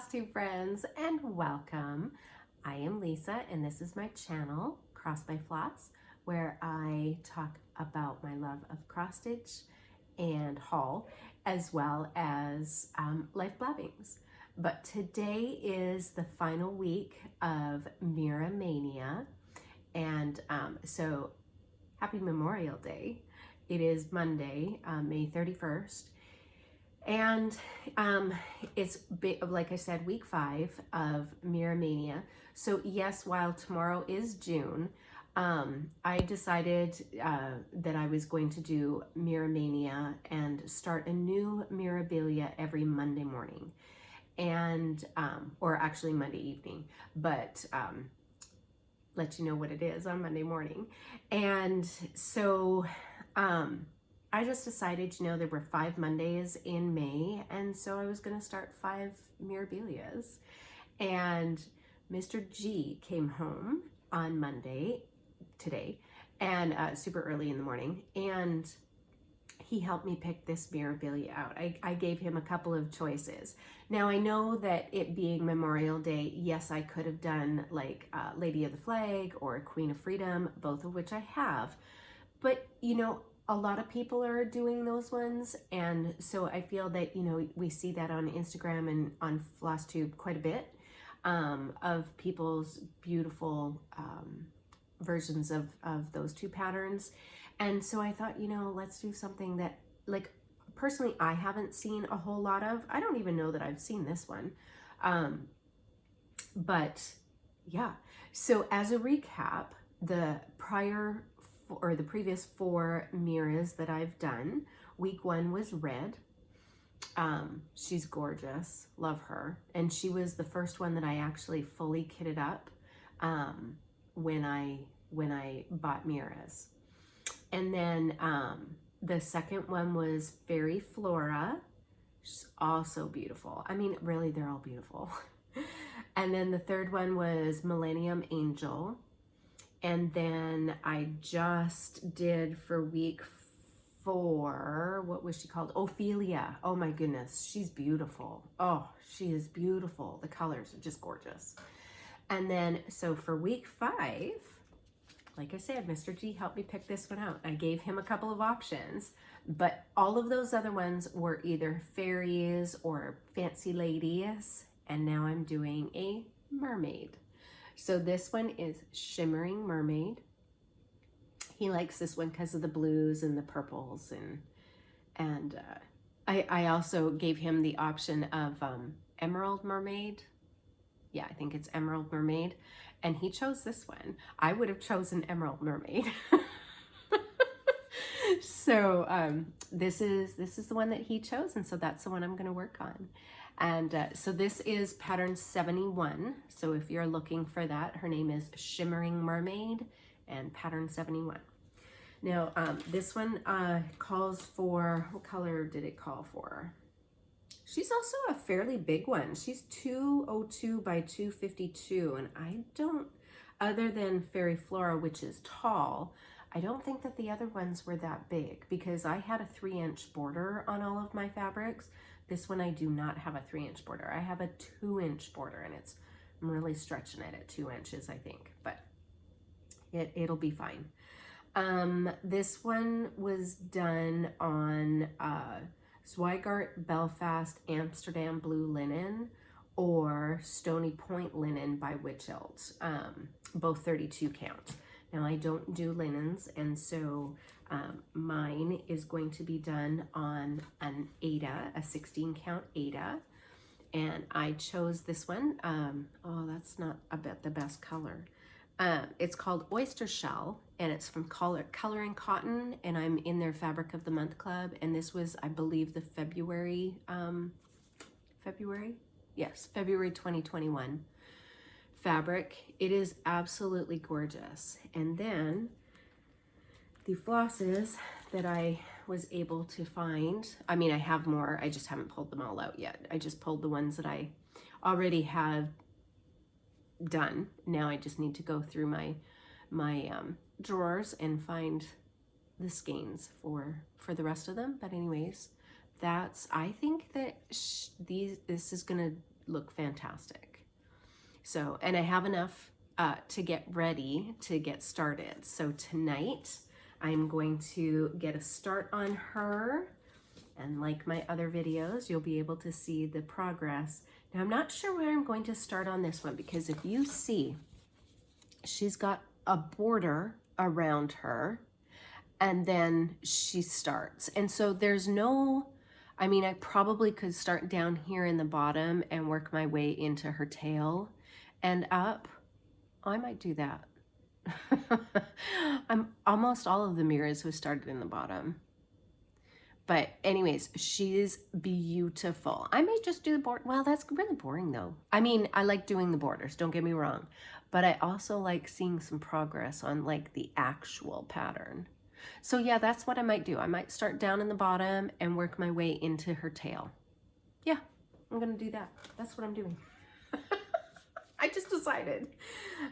FlossTube friends, and welcome. I am Lisa, and this is my channel, Crossedbyfloss, where I talk about my love of cross stitch and haul, as well as life blabbings. But today is the final week of Mira Maynia, and so happy Memorial Day. It is Monday, May 31st. And it's, like I said, week 5 of Mirabilia. So yes, while tomorrow is June, I decided that I was going to do Miramania and start a new Mirabilia every Monday morning. And, or actually Monday evening, but let you know what it is on Monday morning. And so, I just decided, you know, there were 5 Mondays in May, and so I was going to start 5 Mirabilias. And Mr. G came home on Monday, today, and super early in the morning, and he helped me pick this Mirabilia out. I gave him a couple of choices. Now, I know that it being Memorial Day, yes, I could have done like Lady of the Flag or Queen of Freedom, both of which I have, but, you know, a lot of people are doing those ones, and so I feel that, you know, we see that on Instagram and on FlossTube quite a bit, of people's beautiful versions of those two patterns. And so I thought, you know, let's do something that, like, personally I haven't seen a whole lot of. I don't even know that I've seen this one, but yeah. So as a recap, the previous 4 Miras that I've done, week 1 was red. She's gorgeous, love her, and she was the first one that I actually fully kitted up when I bought Miras. And then the second one was Fairy Flora. She's also beautiful. I mean, really, they're all beautiful. And then the third one was Millennium Angel. And then I just did for week 4, what was she called? Ophelia. Oh my goodness, she's beautiful. Oh, she is beautiful. The colors are just gorgeous. And then, so for week 5, like I said, Mr. G helped me pick this one out. I gave him a couple of options, but all of those other ones were either fairies or fancy ladies. And now I'm doing a mermaid. So this one is Shimmering Mermaid. He likes this one because of the blues and the purples, and I also gave him the option of Emerald Mermaid. Yeah, I think it's Emerald Mermaid, and he chose this one. I would have chosen Emerald Mermaid. So this is the one that he chose, and so that's the one I'm going to work on. And so this is pattern 71. So if you're looking for that, her name is Shimmering Mermaid and pattern 71. Now this one calls for, what color did it call for? She's also a fairly big one. She's 202 by 252, and I don't, other than Fairy Flora, which is tall, I don't think that the other ones were that big, because I had a 3-inch border on all of my fabrics. This one I do not have a 3-inch border. I have a 2-inch border, and I'm really stretching it at 2 inches, I think, but it'll be fine. This one was done on Zweigart Belfast Amsterdam blue linen or Stony Point linen by Witchilt, both 32 count. Now I don't do linens, and so mine is going to be done on an Aida, a 16 count Aida. And I chose this one. Oh, that's not the best color. It's called Oyster Shell, and it's from Coloring Cotton, and I'm in their Fabric of the Month Club. And this was, I believe, the February 2021 fabric. It is absolutely gorgeous. And then the flosses that I was able to find, I mean, I have more, I just haven't pulled them all out yet. I just pulled the ones that I already have done. Now I just need to go through my drawers and find the skeins for the rest of them. But anyways, I think that this is gonna look fantastic. So, and I have enough to get ready to get started. So tonight I'm going to get a start on her, and like my other videos, you'll be able to see the progress. Now I'm not sure where I'm going to start on this one, because if you see, she's got a border around her and then she starts. And so there's no, I mean, I probably could start down here in the bottom and work my way into her tail and up. I might do that. I'm almost all of the Miras who started in the bottom. But anyways, she's beautiful. I may just do the border. Well, that's really boring though. I mean, I like doing the borders, don't get me wrong. But I also like seeing some progress on like the actual pattern. So yeah, that's what I might do. I might start down in the bottom and work my way into her tail. Yeah, I'm gonna do that. That's what I'm doing. I just decided.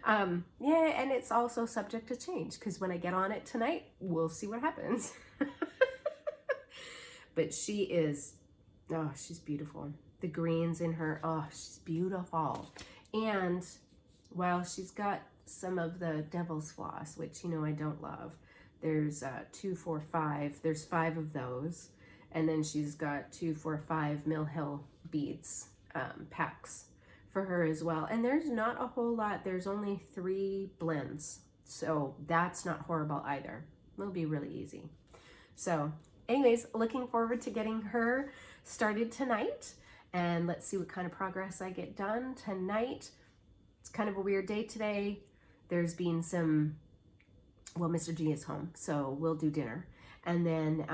Yeah, and it's also subject to change, because when I get on it tonight, we'll see what happens. But she is, oh, she's beautiful. The greens in her, oh, she's beautiful. And while she's got some of the devil's floss, which, you know, I don't love, there's 2, 4, 5. There's 5 of those. And then she's got 2, 4, 5 Mill Hill beads packs for her as well. And there's not a whole lot. There's only 3 blends. So that's not horrible either. It'll be really easy. So anyways, looking forward to getting her started tonight. And let's see what kind of progress I get done tonight. It's kind of a weird day today. There's been some, well, Mr. G is home, so we'll do dinner. And then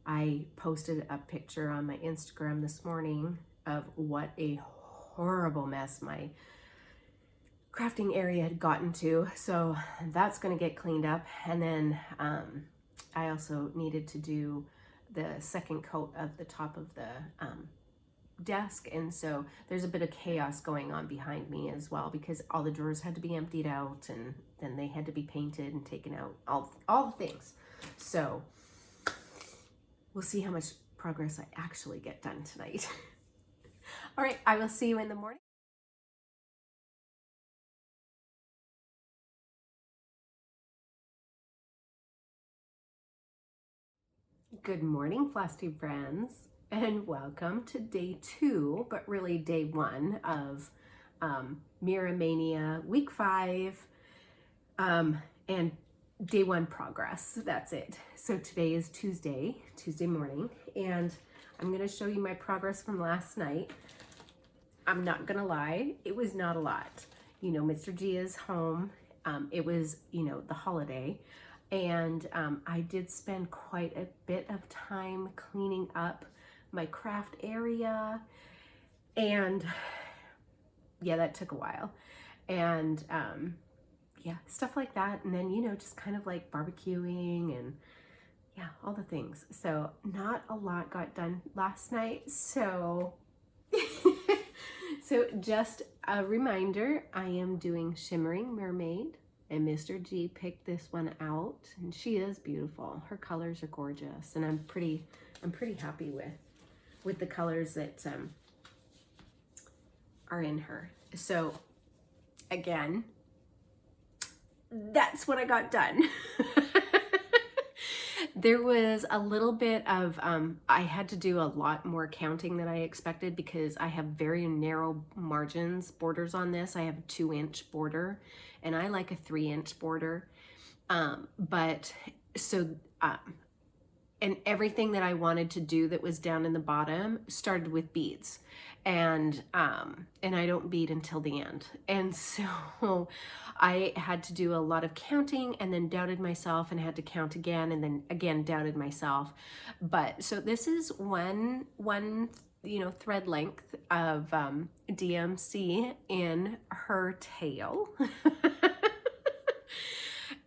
I posted a picture on my Instagram this morning of what a horrible mess my crafting area had gotten to. So that's gonna get cleaned up. And then I also needed to do the second coat of the top of the desk, and so there's a bit of chaos going on behind me as well, because all the drawers had to be emptied out, and then they had to be painted and taken out, all the things. So we'll see how much progress I actually get done tonight. All right, I will see you in the morning. Good morning, FlossTube friends, and welcome to day 2, but really day 1 of Mira Maynia week 5, and day 1 progress. That's it. So today is Tuesday morning, and I'm going to show you my progress from last night. I'm not going to lie, it was not a lot. You know, Mr. G is home. It was, you know, the holiday. And I did spend quite a bit of time cleaning up my craft area, and yeah, that took a while. And yeah, stuff like that. And then, you know, just kind of like barbecuing and yeah, all the things. So not a lot got done last night. So so just a reminder, I am doing Shimmering Mermaid. And Mr. G picked this one out, and she is beautiful. Her colors are gorgeous, and I'm pretty happy with the colors that are in her. So again, that's what I got done. There was a little bit of, I had to do a lot more counting than I expected, because I have very narrow margins, borders on this. I have a 2-inch border, and I like a 3-inch border. But so, and everything that I wanted to do that was down in the bottom started with beads, and I don't bead until the end. And so I had to do a lot of counting, and then doubted myself, and had to count again, and then again doubted myself. But so this is one you know, thread length of DMC in her tail.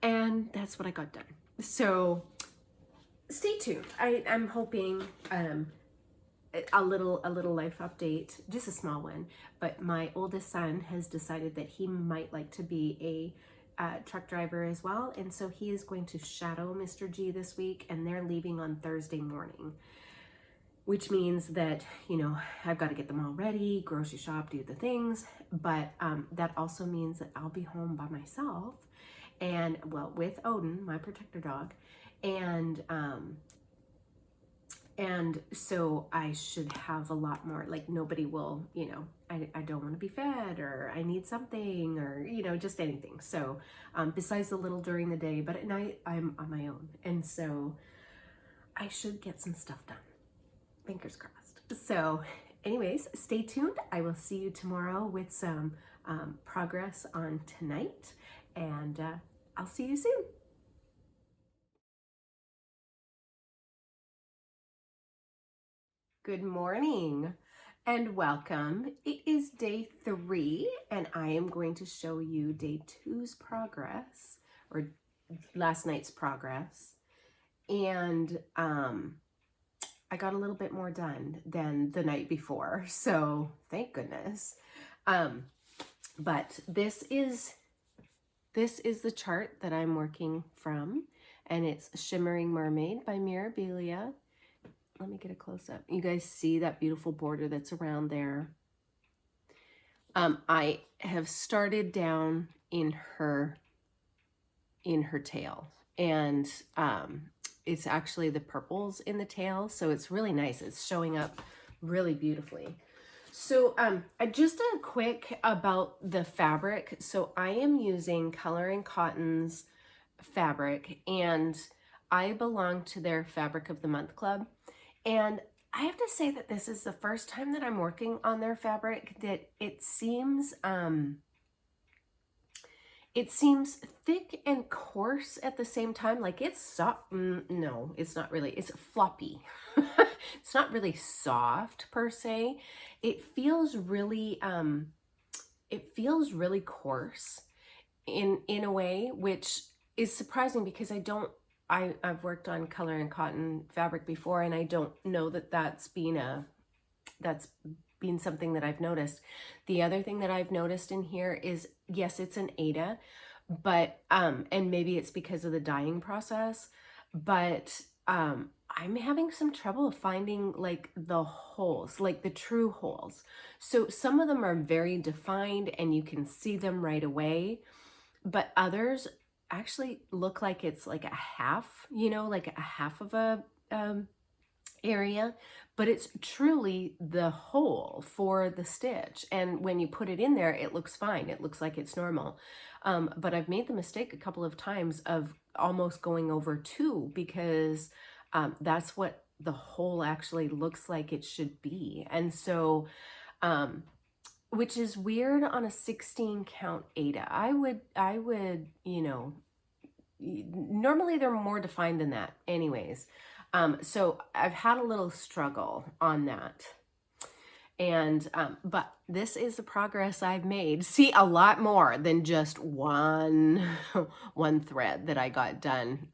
And that's what I got done. So stay tuned. I'm hoping a little life update, just a small one, but my oldest son has decided that he might like to be a truck driver as well, and so he is going to shadow Mr. G this week, and they're leaving on Thursday morning, which means that, you know, I've got to get them all ready, grocery shop, do the things. But that also means that I'll be home by myself and, well, with Odin, my protector dog. And so I should have a lot more, like nobody will, you know, I don't want to be fed, or I need something, or, you know, just anything. So besides a little during the day, but at night I'm on my own. And so I should get some stuff done. Fingers crossed. So anyways, stay tuned. I will see you tomorrow with some progress on tonight, and I'll see you soon. Good morning and welcome. It is day 3 and I am going to show you day 2's progress, or last night's progress. And I got a little bit more done than the night before, so thank goodness. But this is the chart that I'm working from, and it's Shimmering Mermaid by Mirabilia. Let me get a close-up. You guys see that beautiful border that's around there? I have started down in her tail, and it's actually the purples in the tail, so it's really nice. It's showing up really beautifully. So just a quick about the fabric. So I am using Coloring Cotton's fabric, and I belong to their Fabric of the Month Club. And I have to say that this is the first time that I'm working on their fabric that it seems thick and coarse at the same time. Like it's soft. No, it's not really. It's floppy. It's not really soft per se. It feels really coarse in a way, which is surprising because I've worked on Coloring Cotton fabric before, and I don't know that that's been something that I've noticed. The other thing that I've noticed in here is, yes, it's an Aida, but and maybe it's because of the dyeing process, but I'm having some trouble finding like the holes, like the true holes. So some of them are very defined and you can see them right away, but others actually look like it's like a half, you know, like a half of a area, but it's truly the hole for the stitch. And when you put it in there, it looks fine. It looks like it's normal. But I've made the mistake a couple of times of almost going over 2, because that's what the hole actually looks like it should be. And so, which is weird on a 16 count Aida. I would, you know, normally they're more defined than that anyways. So I've had a little struggle on that. And, but this is the progress I've made. See, a lot more than just one thread that I got done,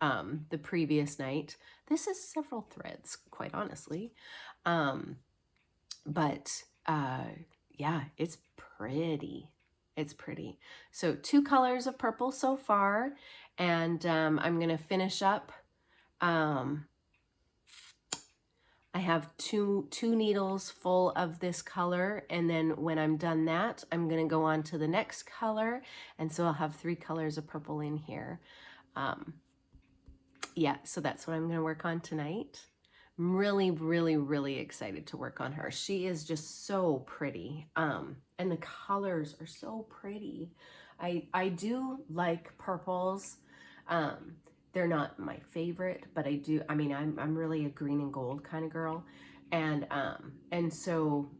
the previous night. This is several threads, quite honestly. But, yeah, it's pretty. It's pretty. So 2 colors of purple so far, and I'm going to finish up. I have two needles full of this color, and then when I'm done that, I'm going to go on to the next color, and so I'll have 3 colors of purple in here. Yeah, so that's what I'm going to work on tonight. I'm really, really, really excited to work on her. She is just so pretty, and the colors are so pretty. I do like purples. They're not my favorite, but I mean, I'm really a green and gold kind of girl. And so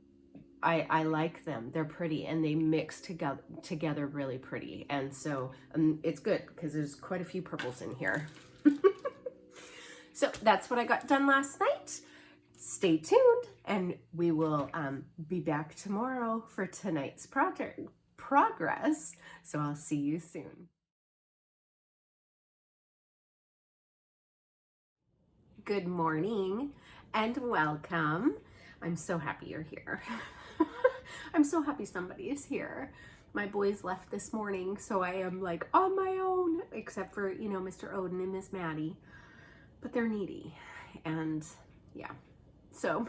I like them. They're pretty, and they mix together really pretty. And so it's good because there's quite a few purples in here. So that's what I got done last night. Stay tuned, and we will be back tomorrow for tonight's progress. So I'll see you soon. Good morning and welcome. I'm so happy you're here. I'm so happy somebody is here. My boys left this morning, so I am like on my own, except for, you know, Mr. Odin and Miss Maddie, but they're needy. And yeah, So,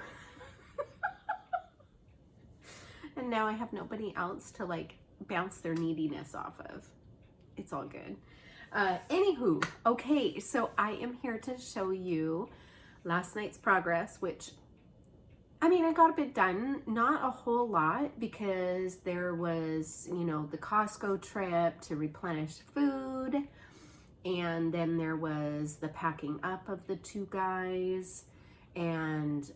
and now I have nobody else to like bounce their neediness off of. It's all good. Anywho, okay, so I am here to show you last night's progress, which, I mean, I got a bit done, not a whole lot, because there was, you know, the Costco trip to replenish food, and then there was the packing up of the two guys, and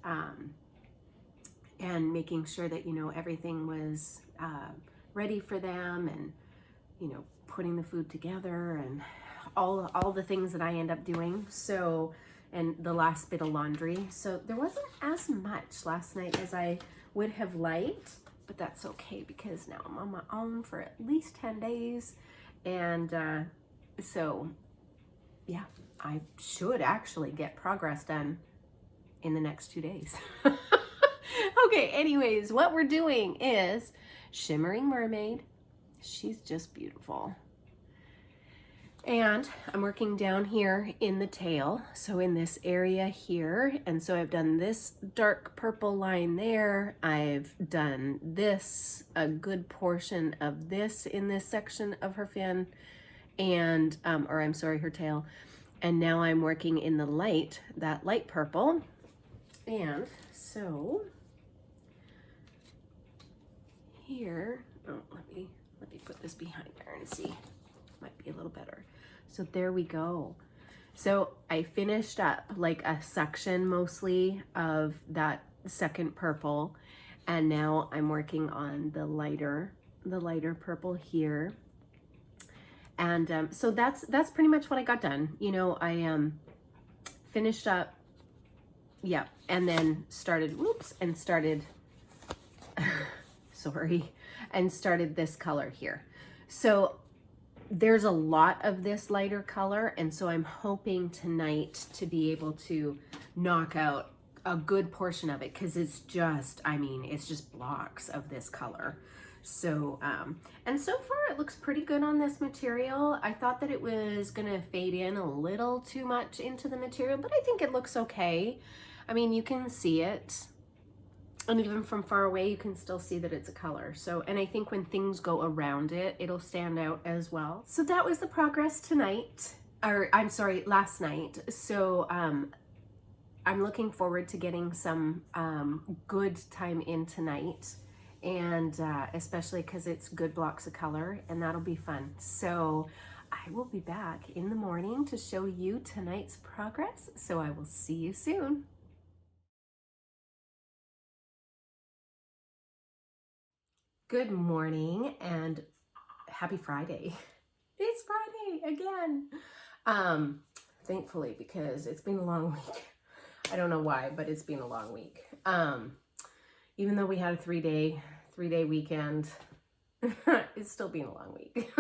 making sure that, you know, everything was ready for them, and, you know, putting the food together, and all the things that I end up doing. So, and the last bit of laundry. So there wasn't as much last night as I would have liked, but that's okay because now I'm on my own for at least 10 days. And so yeah, I should actually get progress done in the next 2 days. Okay, anyways, what we're doing is Shimmering Mermaid. She's just beautiful. And I'm working down here in the tail, so in this area here. And so I've done this dark purple line there. I've done this, a good portion of this in this section of her fin, and, or I'm sorry, her tail. And now I'm working in the light, that light purple. And so here, oh, let me put this behind there and see. Might be a little better. So there we go. So I finished up like a section mostly of that second purple, and now I'm working on the lighter purple here. And so that's pretty much what I got done. You know, I finished up, yeah, and then started, sorry, and started this color here. So there's a lot of this lighter color, and so I'm hoping tonight to be able to knock out a good portion of it, because it's just, I mean, it's just blocks of this color. So, and so far it looks pretty good on this material. I thought that it was gonna fade in a little too much into the material, but I think it looks okay. I mean, you can see it, and even from far away, you can still see that it's a color. So, and I think when things go around it, it'll stand out as well. So that was the progress tonight, or I'm sorry, last night. So I'm looking forward to getting some good time in tonight, and especially because it's good blocks of color, and that'll be fun. So I will be back in the morning to show you tonight's progress. So I will see you soon. Good morning and happy Friday. It's Friday again. Thankfully, because it's been a long week. I don't know why, but it's been a long week. Even though we had a three-day weekend, it's still been a long week.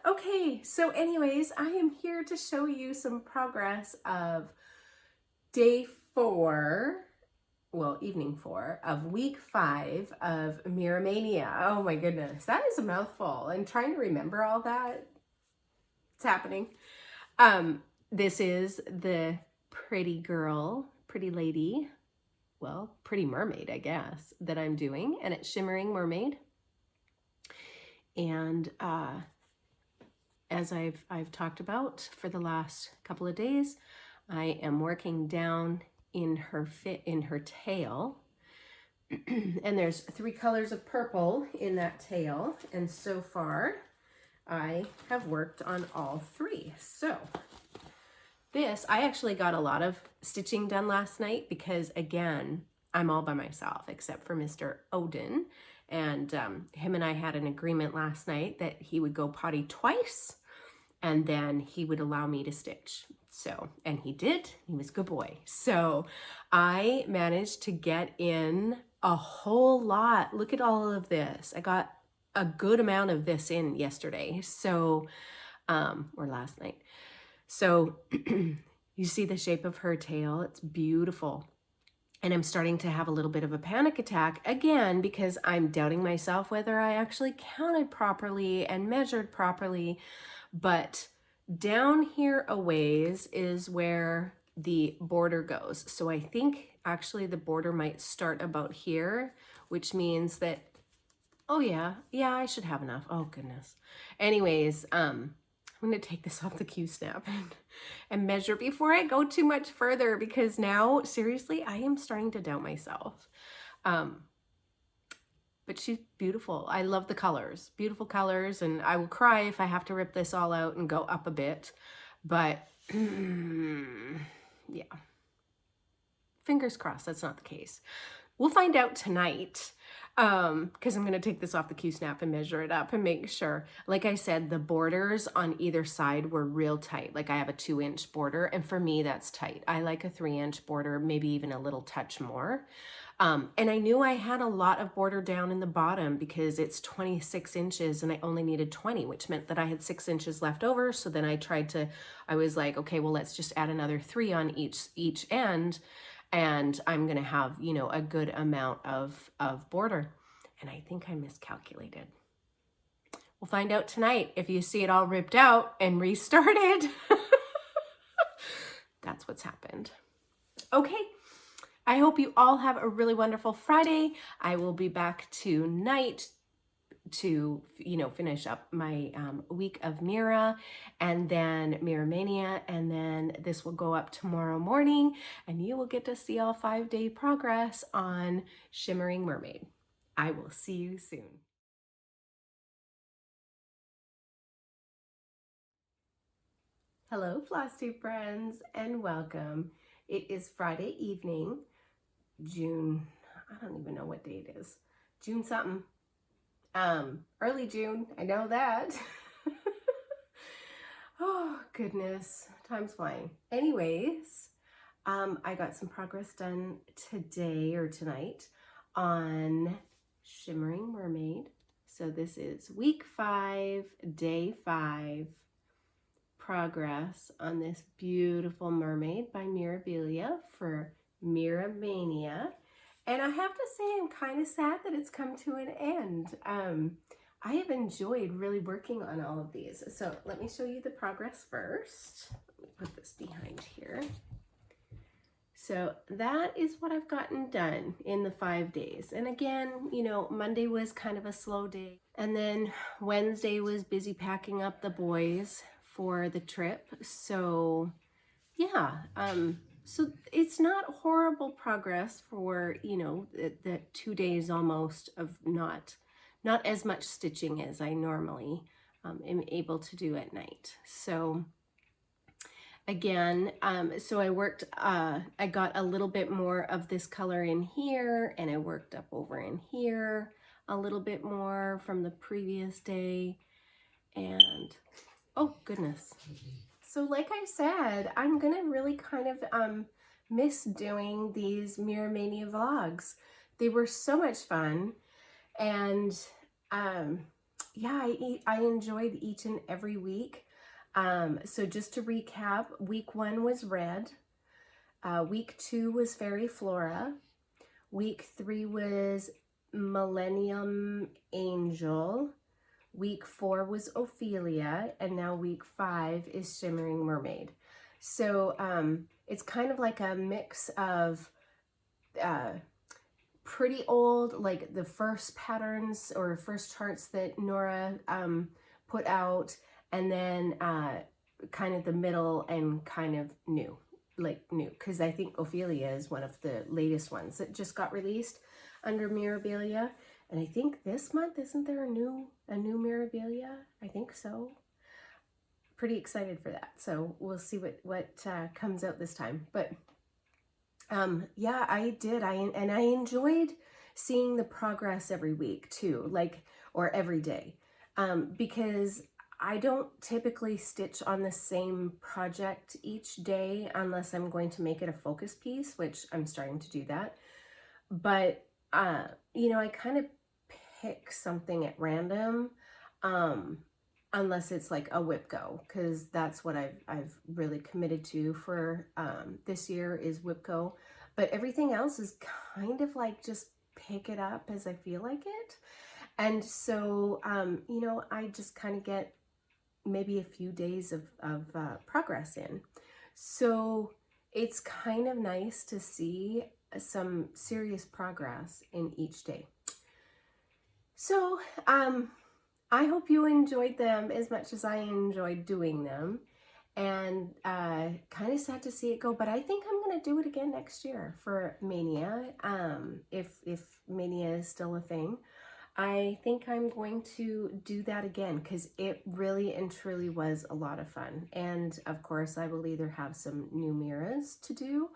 Okay, so anyways, I am here to show you some progress of day 4. Well, evening 4 of week 5 of Miramania. Oh my goodness, that is a mouthful. I'm trying to remember all that. It's happening. This is the pretty girl, pretty lady, well, pretty mermaid, I guess, that I'm doing, and it's Shimmering Mermaid. And as I've talked about for the last couple of days, I am working down in her tail, and there's 3 colors of purple in that tail, and so far I have worked on all 3. So this, I actually got a lot of stitching done last night because, again, I'm all by myself except for Mr. Odin, and him and I had an agreement last night that he would go potty twice and then he would allow me to stitch. So, and he did. He was a good boy. So I managed to get in a whole lot. Look at all of this. I got a good amount of this in yesterday. So, or last night. So you see the shape of her tail. It's beautiful. And I'm starting to have a little bit of a panic attack again because I'm doubting myself whether I actually counted properly and measured properly. But down here a ways is where the border goes. So I think actually the border might start about here, which means that, oh yeah, I should have enough. Oh goodness. Anyways, I'm going to take this off the Q-snap and measure before I go too much further, because now, seriously, I am starting to doubt myself. But she's beautiful. I love the colors, beautiful colors, and I will cry if I have to rip this all out and go up a bit. But yeah, fingers crossed that's not the case. We'll find out tonight, because I'm going to take this off the Q-snap and measure it up and make sure. Like I said, the borders on either side were real tight. Like I have a 2-inch border, and for me that's tight. I like a 3-inch border, maybe even a little touch more. And I knew I had a lot of border down in the bottom because it's 26 inches and I only needed 20, which meant that I had 6 inches left over. So then I was like, okay, well, let's just add another 3 on each end. And I'm going to have, you know, a good amount of border. And I think I miscalculated. We'll find out tonight. If you see it all ripped out and restarted, that's what's happened. Okay. I hope you all have a really wonderful Friday. I will be back tonight to, you know, finish up my week of Mira, and then Miramania, and then this will go up tomorrow morning, and you will get to see all 5-day progress on Shimmering Mermaid. I will see you soon. Hello, Floss Tube friends, and welcome. It is Friday evening, June, I don't even know what day it is. June something. Early June, I know that. Oh, goodness, time's flying. Anyways, I got some progress done today or tonight on Shimmering Mermaid. So this is week 5, day 5 progress on this beautiful mermaid by Mirabilia for Mira Maynia. And I have to say, I'm kind of sad that it's come to an end. I have enjoyed really working on all of these. So let me show you the progress first. Let me put this behind here. So that is what I've gotten done in the 5 days. And again, you know, Monday was kind of a slow day. And then Wednesday was busy packing up the boys for the trip. So yeah, so it's not horrible progress for, you know, the 2 days almost of not as much stitching as I normally am able to do at night. So again, so I worked, I got a little bit more of this color in here, and I worked up over in here a little bit more from the previous day. And oh goodness. So like I said, I'm gonna really kind of miss doing these Miramania vlogs. They were so much fun, and yeah, I enjoyed each and every week. So just to recap, week 1 was red, week 2 was fairy flora, week 3 was millennium angel, week 4 was Ophelia, and now week 5 is Shimmering Mermaid. So it's kind of like a mix of pretty old, like the first patterns or first charts that Nora put out, and then kind of the middle and kind of new, because I think Ophelia is one of the latest ones that just got released under Mirabilia. And I think this month, isn't there a new Mirabilia? I think so. Pretty excited for that. So we'll see what comes out this time. But yeah, I did. I enjoyed seeing the progress every week too, or every day, because I don't typically stitch on the same project each day unless I'm going to make it a focus piece, which I'm starting to do that. But you know, I kind of pick something at random, unless it's like a whip go, because that's what I've really committed to for this year is whip go. But everything else is kind of like just pick it up as I feel like it. And so you know, I just kind of get maybe a few days of progress in. So it's kind of nice to see some serious progress in each day. So I hope you enjoyed them as much as I enjoyed doing them, and kind of sad to see it go, but I think I'm going to do it again next year for Mania, if Mania is still a thing. I think I'm going to do that again because it really and truly was a lot of fun. And of course, I will either have some new Miras to do,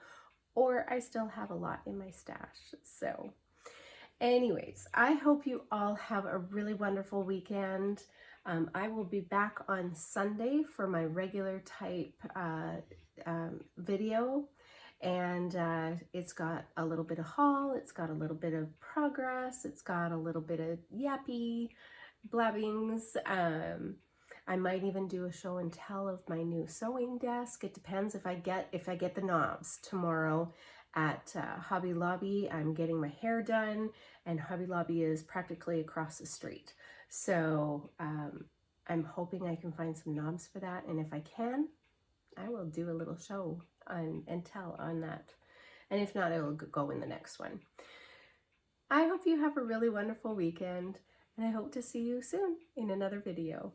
or I still have a lot in my stash. So anyways, I hope you all have a really wonderful weekend. I will be back on Sunday for my regular type video. And it's got a little bit of haul, it's got a little bit of progress, it's got a little bit of yappy blabbings. I might even do a show and tell of my new sewing desk. It depends if I get the knobs tomorrow at Hobby Lobby. I'm getting my hair done, and Hobby Lobby is practically across the street. So I'm hoping I can find some knobs for that, and if I can, I will do a little show and tell on that. And if not, it will go in the next one. I hope you have a really wonderful weekend, and I hope to see you soon in another video.